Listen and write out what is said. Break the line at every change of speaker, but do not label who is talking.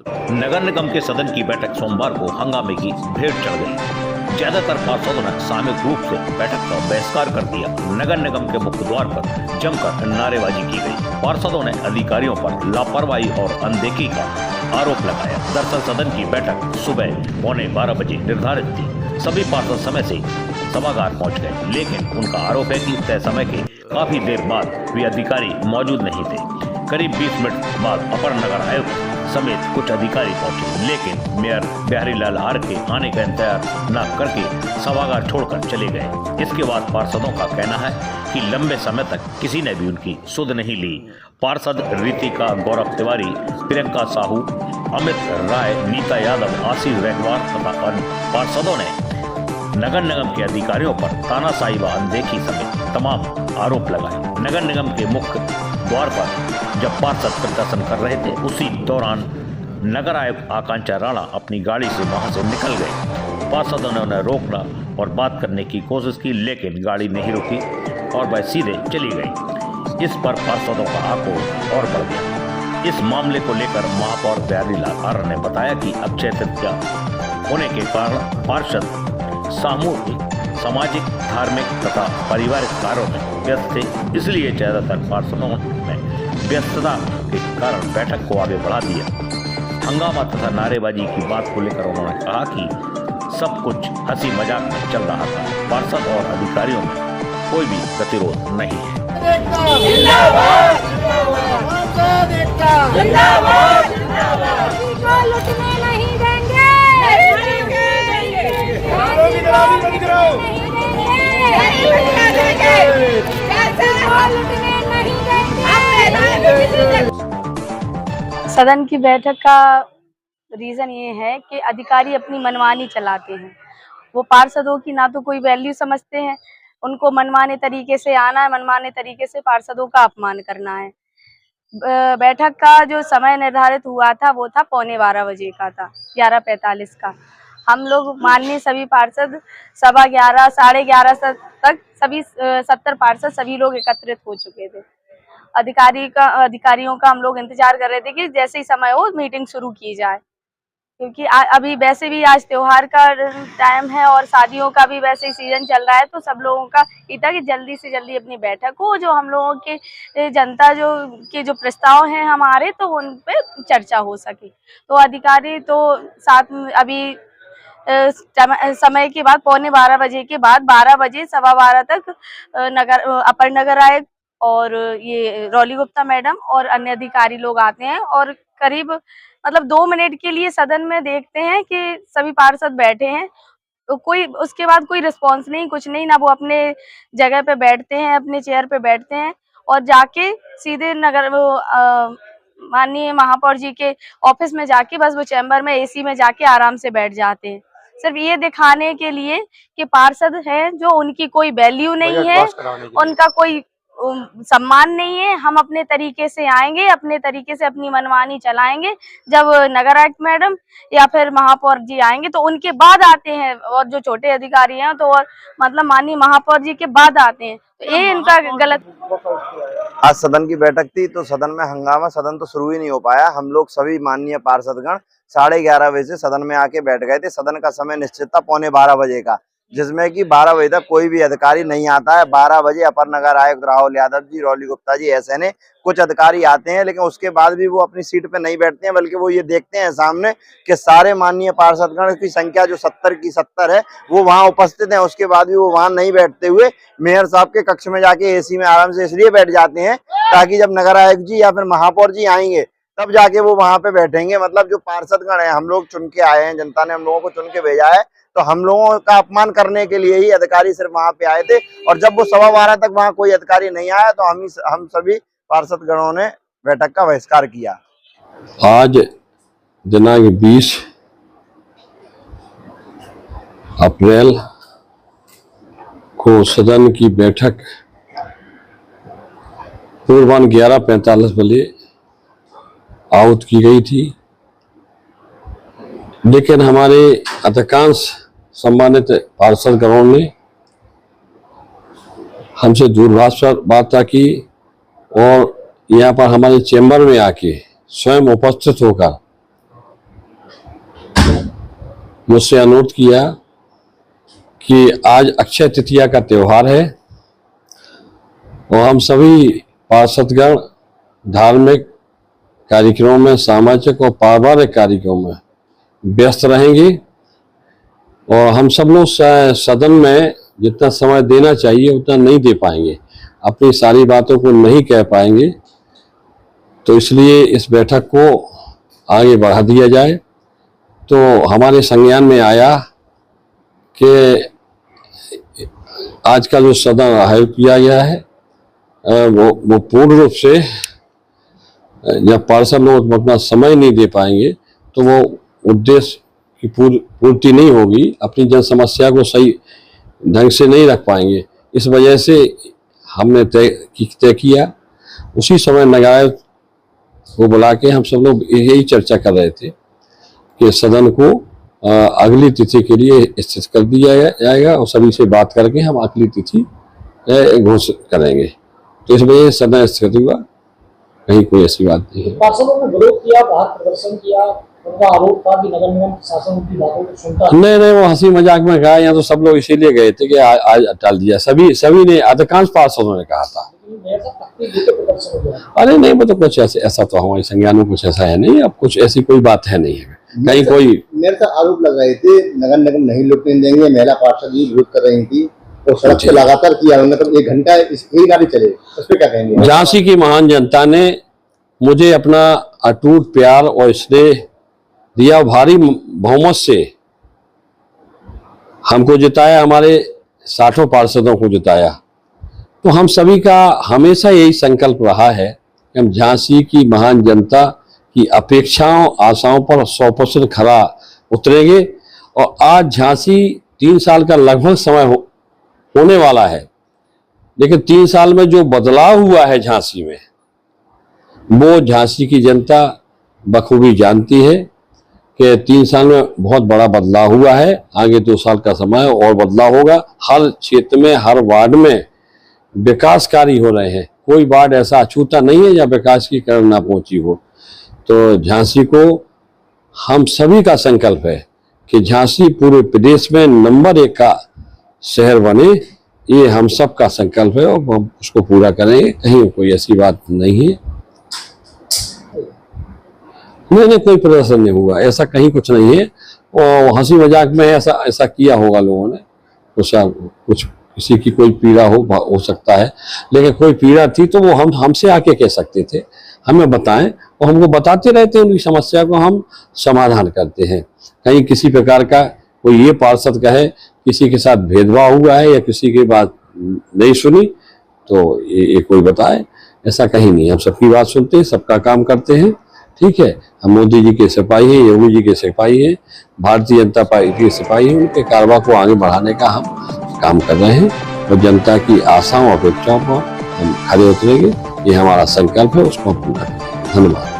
नगर निगम के सदन की बैठक सोमवार को हंगामे की भेंट चढ़ गई। ज्यादातर पार्षदों ने सामूहिक रूप से बैठक का बहिष्कार कर दिया। नगर निगम के मुख्य द्वार पर जमकर नारेबाजी की गई। पार्षदों ने अधिकारियों पर लापरवाही और अनदेखी का आरोप लगाया। दरअसल सदन की बैठक सुबह 11:15 बजे निर्धारित थी। सभी पार्षद समय से सभागार पहुंच गए, लेकिन उनका आरोप है कि तय समय के काफी देर बाद वे अधिकारी मौजूद नहीं थे। करीब 20 मिनट बाद अपर नगर आयुक्त समेत कुछ अधिकारी पहुंचे, लेकिन मेयर बिहारीलाल आर के आने का इंतजार न करके सभागार छोड़कर चले गए। इसके बाद पार्षदों का कहना है कि लंबे समय तक किसी ने भी उनकी सुध नहीं ली। पार्षद रितिका गौरव तिवारी, प्रियंका साहू, अमित राय, नीता यादव, आशीष रैकवार तथा अन्य पार्षदों ने नगर निगम के अधिकारियों पर तानाशाही व अनदेखी समेत तमाम आरोप लगाए। नगर निगम के मुख्य द्वार पर जब पार्षद प्रदर्शन कर रहे थे, उसी दौरान नगर आयुक्त आकांक्षा राणा अपनी गाड़ी से वहां से निकल गए। पार्षदों ने उन्हें रोकना और बात करने की कोशिश की, लेकिन गाड़ी नहीं रुकी और वह सीधे चली गई। इस पर पार्षदों का आक्रोश और बढ़ गया। इस मामले को लेकर महापौर बिहारीलाल आर ने बताया कि अक्षय तृतीया होने के कारण पार्षद सामूहिक, सामाजिक, धार्मिक तथा पारिवारिक कार्यों में व्यस्त थे, इसलिए ज्यादातर पार्षदों ने व्यस्तता के कारण बैठक को आगे बढ़ा दिया। हंगामा तथा नारेबाजी की बात को लेकर उन्होंने कहा कि सब कुछ हंसी मजाक में चल रहा था। पार्षद और अधिकारियों में कोई भी गतिरोध नहीं है।
सदन की बैठक का रीजन ये है कि अधिकारी अपनी मनमानी चलाते हैं। वो पार्षदों की ना तो कोई वैल्यू समझते हैं, उनको मनमाने तरीके से आना है, मनमाने तरीके से पार्षदों का अपमान करना है। बैठक का जो समय निर्धारित हुआ था वो था 11:15 बजे का था, 11:45 का। हम लोग माननीय सभी पार्षद सवा 11, 11:30 तक सभी 70 पार्षद सभी लोग एकत्रित हो चुके थे। अधिकारियों का हम लोग इंतजार कर रहे थे कि जैसे ही समय हो मीटिंग शुरू की जाए, क्योंकि अभी वैसे भी आज त्योहार का टाइम है और शादियों का भी वैसे ही सीजन चल रहा है, तो सब लोगों का ये था कि जल्दी से जल्दी अपनी बैठक हो, जो हम लोगों के जनता जो प्रस्ताव हैं हमारे, तो उन पे चर्चा हो सके। तो अधिकारी तो साथ में अभी समय के बाद 11:15 बजे के बाद 12 बजे 12:15 तक अपर नगर आयुक्त और ये रॉली गुप्ता मैडम और अन्य अधिकारी लोग आते हैं और करीब 2 मिनट के लिए सदन में देखते हैं कि सभी पार्षद बैठे हैं, तो कोई उसके बाद कोई रिस्पांस नहीं, कुछ नहीं, ना वो अपने जगह पे बैठते हैं, अपने चेयर पे बैठते हैं और जाके सीधे माननीय महापौर जी के ऑफिस में जाके बस वो चैम्बर में एसी में जाके आराम से बैठ जाते हैं, सिर्फ ये दिखाने के लिए कि पार्षद हैं जो उनकी कोई वैल्यू नहीं है, उनका कोई सम्मान नहीं है। हम अपने तरीके से आएंगे, अपने तरीके से अपनी मनमानी चलाएंगे। जब नगर आयुक्त मैडम या फिर महापौर जी आएंगे तो उनके बाद आते हैं, और जो छोटे अधिकारी हैं तो और माननीय महापौर जी के बाद आते हैं, तो ये इनका गलत।
आज सदन की बैठक थी तो सदन में हंगामा, सदन तो शुरू ही नहीं हो पाया। हम लोग सभी माननीय पार्षदगण 11:30 बजे से सदन में आके बैठ गए थे। सदन का समय निश्चित था 11:15 बजे का, जिसमें कि 12 बजे तक कोई भी अधिकारी नहीं आता है। 12 बजे अपर नगर आयुक्त राहुल यादव जी, रॉली गुप्ता जी, ऐसे ने कुछ अधिकारी आते हैं, लेकिन उसके बाद भी वो अपनी सीट पे नहीं बैठते हैं, बल्कि वो ये देखते हैं सामने कि सारे माननीय पार्षदगण की संख्या जो 70 की 70 है वो वहां उपस्थित है। उसके बाद भी वो वहां नहीं बैठते हुए मेयर साहब के कक्ष में जाके एसी में आराम से इसलिए बैठ जाते हैं ताकि जब नगर आयुक्त जी या फिर महापौर जी आएंगे तब जाके वो वहां पे बैठेंगे। मतलब जो पार्षदगण है, हम लोग चुन के आए हैं, जनता ने हम लोगों को चुन के भेजा है, तो हम लोगों का अपमान करने के लिए ही अधिकारी सिर्फ वहां पे आए थे। और जब वो 12:15 तक वहां कोई अधिकारी नहीं आया तो हम सभी पार्षदगणों ने बैठक का बहिष्कार किया।
आज दिनांक 20 अप्रैल को सदन की बैठक पूर्वाह्न 11:45 बजे आहूत की गई थी, लेकिन हमारे अधिकांश सम्मानित पार्षदगणों ने हमसे दूरभाष पर वार्ता की और यहाँ पर हमारे चैम्बर में आके स्वयं उपस्थित होकर मुझसे अनुरोध किया कि आज अक्षय तृतीया का त्यौहार है और हम सभी पार्षदगण धार्मिक कार्यक्रमों में, सामाजिक और पारिवारिक कार्यक्रमों में व्यस्त रहेंगे और हम सब लोग सदन में जितना समय देना चाहिए उतना नहीं दे पाएंगे, अपनी सारी बातों को नहीं कह पाएंगे। तो इसलिए इस बैठक को आगे बढ़ा दिया जाए। तो हमारे संज्ञान में आया कि आज का जो सदन आयोजित किया गया है वो पूर्ण रूप से जब पार्षद लोग अपना समय नहीं दे पाएंगे तो वो उद्देश्य की पूर्ति नहीं होगी, अपनी जन समस्या को सही ढंग से नहीं रख पाएंगे। इस वजह से हमने तय किया। उसी समय नगायत को बुला के हम सब लोग यही चर्चा कर रहे थे कि सदन को अगली तिथि के लिए स्थित कर दिया जाएगा और सभी से बात करके हम अगली तिथि घोषित करेंगे। तो इस वजह से सदन स्थित हुआ, कहीं कोई ऐसी बात नहीं है।
पार्षदों ने विरोध किया, बाहर प्रदर्शन किया, उनका आरोप था कि नगर निगम प्रशासन उनकी बातों को सुनता
नहीं, वो हंसी मजाक में कहा। यहाँ तो सब लोग इसीलिए गए थे कि आज टाल दिया। सभी ने, अधिकांश पार्षदों ने कहा था। अरे नहीं, वो तो कुछ ऐसा तो हमारे संज्ञान में कुछ ऐसा है नहीं। अब कुछ ऐसी कोई बात है नहीं है कहीं कोई।
मेरे से आरोप लग रहे थे नगर निगम नहीं लुटने देंगे, महिला पार्षद भी विरोध कर रही थी तो सड़क पे लगातार किया, मतलब 1 घंटा यही गाड़ी चले, उस पर क्या कहेंगे?
झांसी की महान जनता ने मुझे अपना अटूट प्यार और स्नेह दिया, भारी बहुमत से हमको जिताया, हमारे 60 पार्षदों को जिताया। तो हम सभी का हमेशा यही संकल्प रहा है कि हम झांसी की महान जनता की अपेक्षाओं, आशाओं पर 100% खरा उतरेंगे। और आज झांसी 3 साल का लगभग समय होने वाला है, लेकिन 3 साल में जो बदलाव हुआ है झांसी में, वो झांसी की जनता बखूबी जानती है कि 3 साल में बहुत बड़ा बदलाव हुआ है। आगे 2 साल का समय और बदलाव होगा। हर क्षेत्र में, हर वार्ड में विकास कार्य हो रहे हैं। कोई वार्ड ऐसा अछूता नहीं है जहाँ विकास की करण ना पहुंची हो। तो झांसी को हम सभी का संकल्प है कि झांसी पूरे प्रदेश में नंबर 1 का शहर बने। ये हम सब का संकल्प है और हम उसको पूरा करेंगे। कहीं कोई ऐसी बात नहीं है। नहीं, कोई प्रदर्शन नहीं हुआ, ऐसा कहीं कुछ नहीं है। और हंसी मजाक में ऐसा किया होगा लोगों ने, कुछ किसी की कोई पीड़ा हो सकता है, लेकिन कोई पीड़ा थी तो वो हमसे आके कह सकते थे, हमें बताएं और हमको बताते रहते हैं। उनकी समस्या को हम समाधान करते हैं। कहीं किसी प्रकार का कोई ये पार्षद कहे किसी के साथ भेदभाव हुआ है या किसी की बात नहीं सुनी तो ये कोई बताए, ऐसा कहीं नहीं। हम सबकी बात सुनते हैं, सबका काम करते हैं। ठीक है, हम मोदी जी के सिपाही हैं, योगी जी के सिपाही हैं, भारतीय जनता पार्टी के सिपाही हैं। उनके कारवा को आगे बढ़ाने का हम काम कर रहे हैं और जनता की आशाओं, अपेक्षाओं पर हम खरे उतरेंगे। ये हमारा संकल्प है, उसको हम पूरा करेंगे। धन्यवाद।